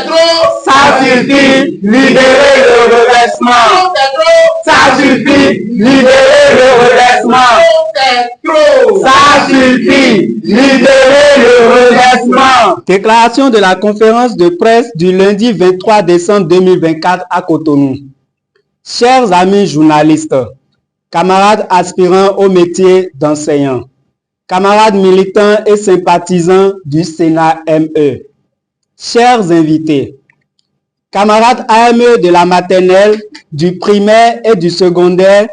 c'est trop. Ça suffit, libérez le reversement. C'est trop. Ça suffit, libérez le reversement. C'est trop. Ça suffit, libérez le reversement. Déclaration de la conférence de presse du lundi 23 décembre 2024 à Cotonou. Chers amis journalistes, camarades aspirants au métier d'enseignant, camarades militants et sympathisants du Sénat ME, chers invités, camarades AME de la maternelle, du primaire et du secondaire,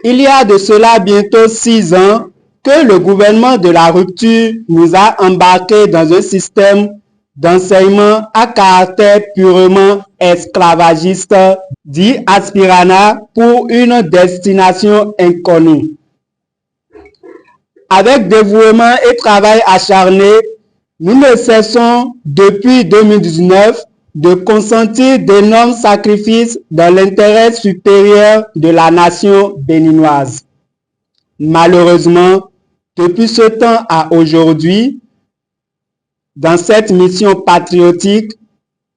il y a de cela bientôt 6 ans que le gouvernement de la rupture nous a embarqués dans un système d'enseignement à caractère purement esclavagiste, dit Aspirana, pour une destination inconnue. Avec dévouement et travail acharné, nous ne cessons depuis 2019 de consentir d'énormes sacrifices dans l'intérêt supérieur de la nation béninoise. Malheureusement, depuis ce temps à aujourd'hui, dans cette mission patriotique,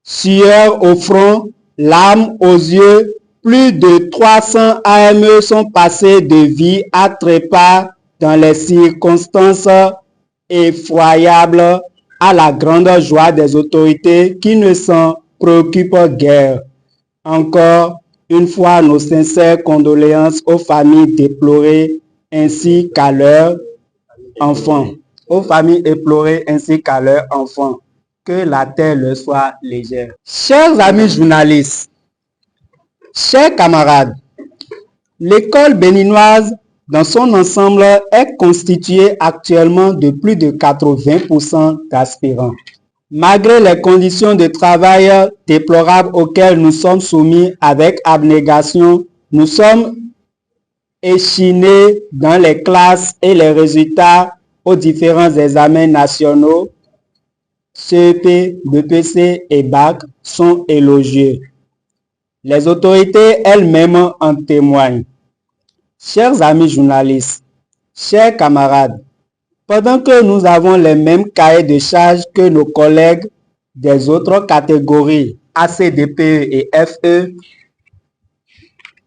sueur au front, larmes aux yeux, plus de 300 AME sont passés de vie à trépas dans les circonstances effroyables, à la grande joie des autorités qui ne s'en préoccupent guère. Encore une fois, nos sincères condoléances aux familles déplorées ainsi qu'à leurs enfants. Aux familles éplorées ainsi qu'à leurs enfants. Que la terre leur soit légère. Chers amis journalistes, chers camarades, l'école béninoise dans son ensemble est constituée actuellement de plus de 80% d'aspirants. Malgré les conditions de travail déplorables auxquelles nous sommes soumis avec abnégation, nous sommes échinés dans les classes et les résultats aux différents examens nationaux, CEP, BPC et BAC sont élogieux. Les autorités elles-mêmes en témoignent. Chers amis journalistes, chers camarades, pendant que nous avons les mêmes cahiers de charges que nos collègues des autres catégories ACDPE et FE,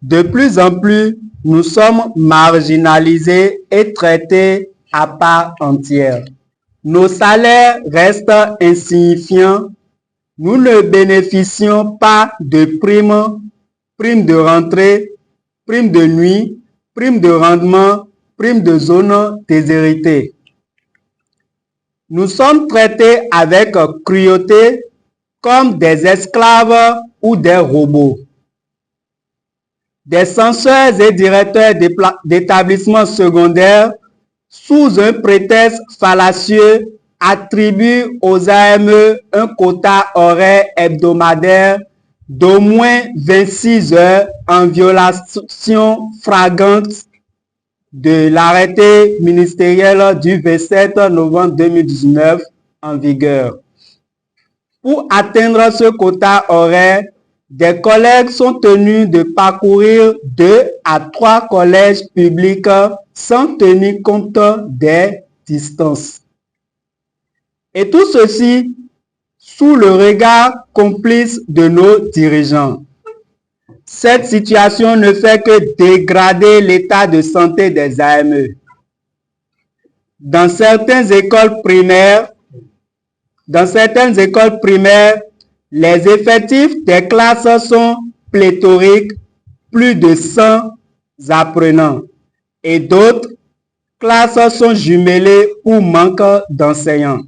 de plus en plus, nous sommes marginalisés et traités à part entière. Nos salaires restent insignifiants. Nous ne bénéficions pas de primes, primes de rentrée, primes de nuit, primes de rendement, primes de zone déshéritée. Nous sommes traités avec cruauté comme des esclaves ou des robots. Des censeurs et directeurs d'établissements secondaires, sous un prétexte fallacieux, attribuent aux AME un quota horaire hebdomadaire d'au moins 26 heures en violation flagrante de l'arrêté ministériel du 27 novembre 2019 en vigueur. Pour atteindre ce quota horaire, des collègues sont tenus de parcourir 2 à 3 collèges publics sans tenir compte des distances. Et tout ceci sous le regard complice de nos dirigeants. Cette situation ne fait que dégrader l'état de santé des AME. Dans certaines écoles primaires, les effectifs des classes sont pléthoriques, plus de 100 apprenants. Et d'autres classes sont jumelées ou manquent d'enseignants.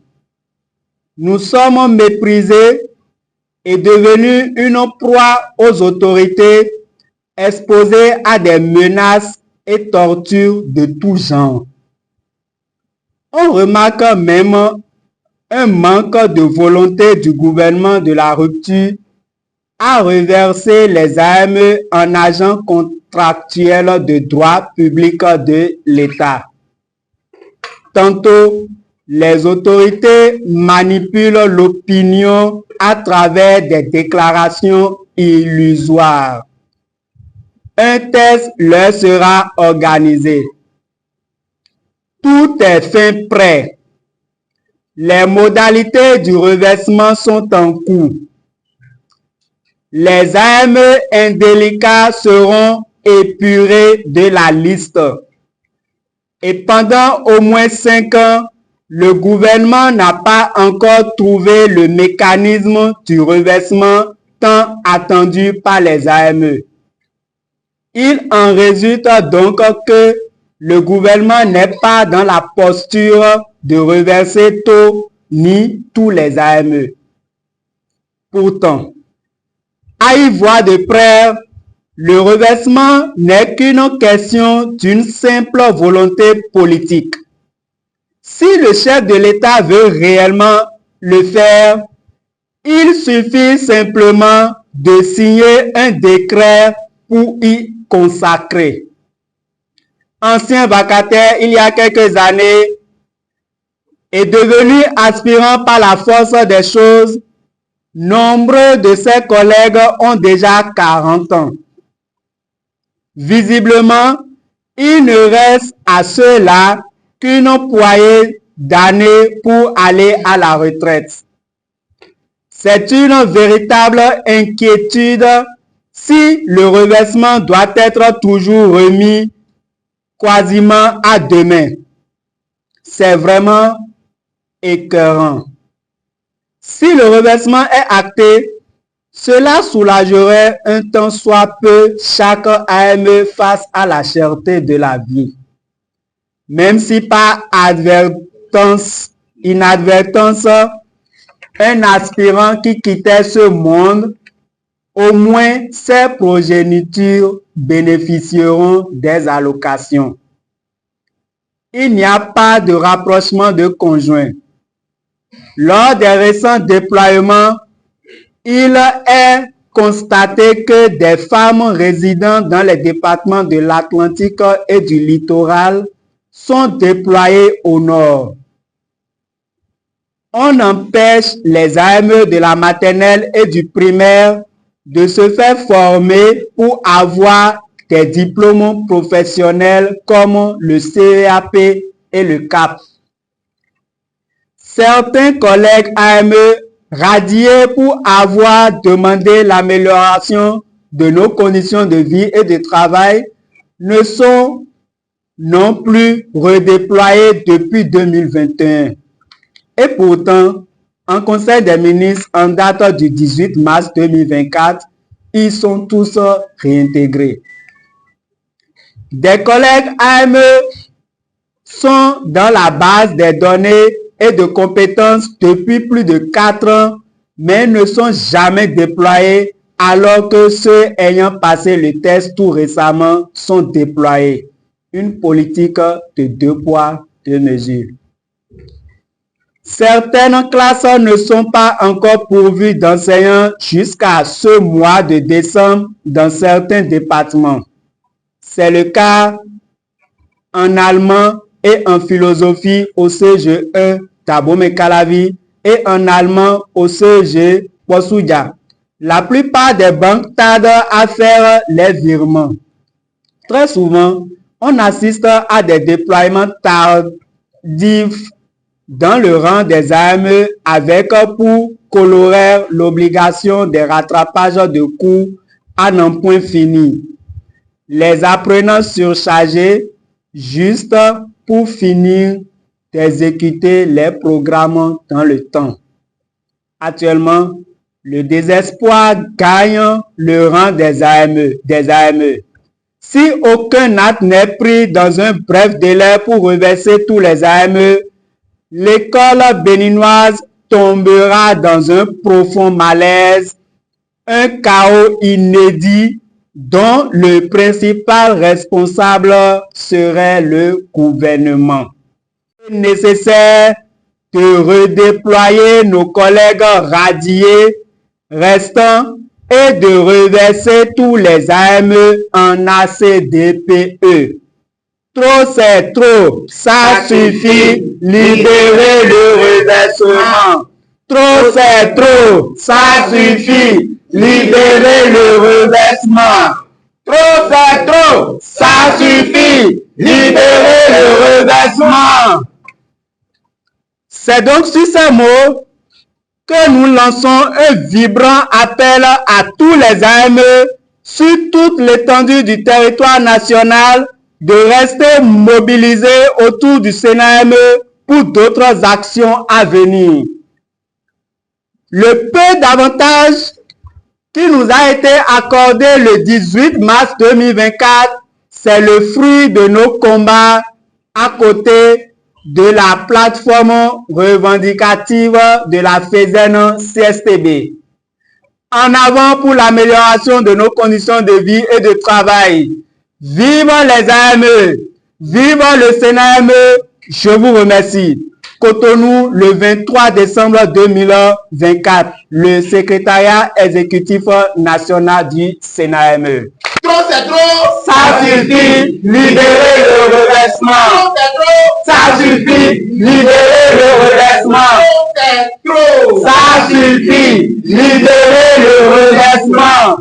Nous sommes méprisés et devenus une proie aux autorités, exposés à des menaces et tortures de tout genre. On remarque même un manque de volonté du gouvernement de la rupture à reverser les AME en agents contractuels de droit public de l'État. Tantôt, les autorités manipulent l'opinion à travers des déclarations illusoires. Un test leur sera organisé. Tout est fin prêt. Les modalités du reversement sont en cours. les AME indélicats seront épurés de la liste. Et pendant au moins 5 ans, le gouvernement n'a pas encore trouvé le mécanisme du reversement tant attendu par les AME. Il en résulte donc que le gouvernement n'est pas dans la posture de reverser tout ni tous les AME. Pourtant, à y voir de près, le reversement n'est qu'une question d'une simple volonté politique. Si le chef de l'État veut réellement le faire, il suffit simplement de signer un décret pour y consacrer. Ancien vacataire il y a quelques années et devenu aspirant par la force des choses, nombreux de ses collègues ont déjà 40 ans. Visiblement, il ne reste à ceux-là qu'une poignée d'années pour aller à la retraite. C'est une véritable inquiétude si le reversement doit être toujours remis quasiment à demain. C'est vraiment écœurant. Si le reversement est acté, cela soulagerait un tant soit peu chaque AME face à la cherté de la vie. Même si par inadvertance, un aspirant qui quittait ce monde, au moins ses progénitures bénéficieront des allocations. Il n'y a pas de rapprochement de conjoints. Lors des récents déploiements, il est constaté que des femmes résidant dans les départements de l'Atlantique et du littoral sont déployées au nord. On empêche les AME de la maternelle et du primaire de se faire former pour avoir des diplômes professionnels comme le CEAP et le CAP. Certains collègues AME radiés pour avoir demandé l'amélioration de nos conditions de vie et de travail ne sont non plus redéployés depuis 2021. Et pourtant, en Conseil des ministres en date du 18 mars 2024, ils sont tous réintégrés. Des collègues AME sont dans la base des données et de compétences depuis plus de 4 ans, mais ne sont jamais déployés alors que ceux ayant passé le test tout récemment sont déployés. Une politique de 2 poids, 2 mesures. Certaines classes ne sont pas encore pourvues d'enseignants jusqu'à ce mois de décembre dans certains départements. C'est le cas en allemand et en philosophie au CGE Tabomey-Calavi et en allemand au CGE Posudia. La plupart des banques tardent à faire les virements. Très souvent, on assiste à des déploiements tardifs dans le rang des AME avec pour corollaire l'obligation des rattrapages de cours à n'en point fini. Les apprenants surchargés juste pour finir d'exécuter les programmes dans le temps. Actuellement, le désespoir gagne le rang des AME. Si aucun acte n'est pris dans un bref délai pour reverser tous les AME, l'école béninoise tombera dans un profond malaise, un chaos inédit dont le principal responsable serait le gouvernement. Il est nécessaire de redéployer nos collègues radiés restants et de reverser tous les AME en ACDPE. Trop c'est trop, ça suffit, libérez le reversement. Trop c'est trop, ça suffit, libérez le reversement. Trop c'est trop, ça suffit, libérez le reversement. C'est donc sur ces mots que nous lançons un vibrant appel à tous les AME sur toute l'étendue du territoire national de rester mobilisés autour du CNAME pour d'autres actions à venir. Le peu d'avantages qui nous a été accordé le 18 mars 2024, c'est le fruit de nos combats à côté de la plateforme revendicative de la FESEN-CSTB. En avant pour l'amélioration de nos conditions de vie et de travail. Vive les AME, vive le CNAME, je vous remercie. Cotonou, le 23 décembre 2024, le secrétariat exécutif national du CNAME. Trop, c'est trop. Ça suffit, libérez le redressement. Trop, c'est trop. Ça suffit, libérez le redressement. Trop, c'est trop. Ça suffit, libérez le redressement.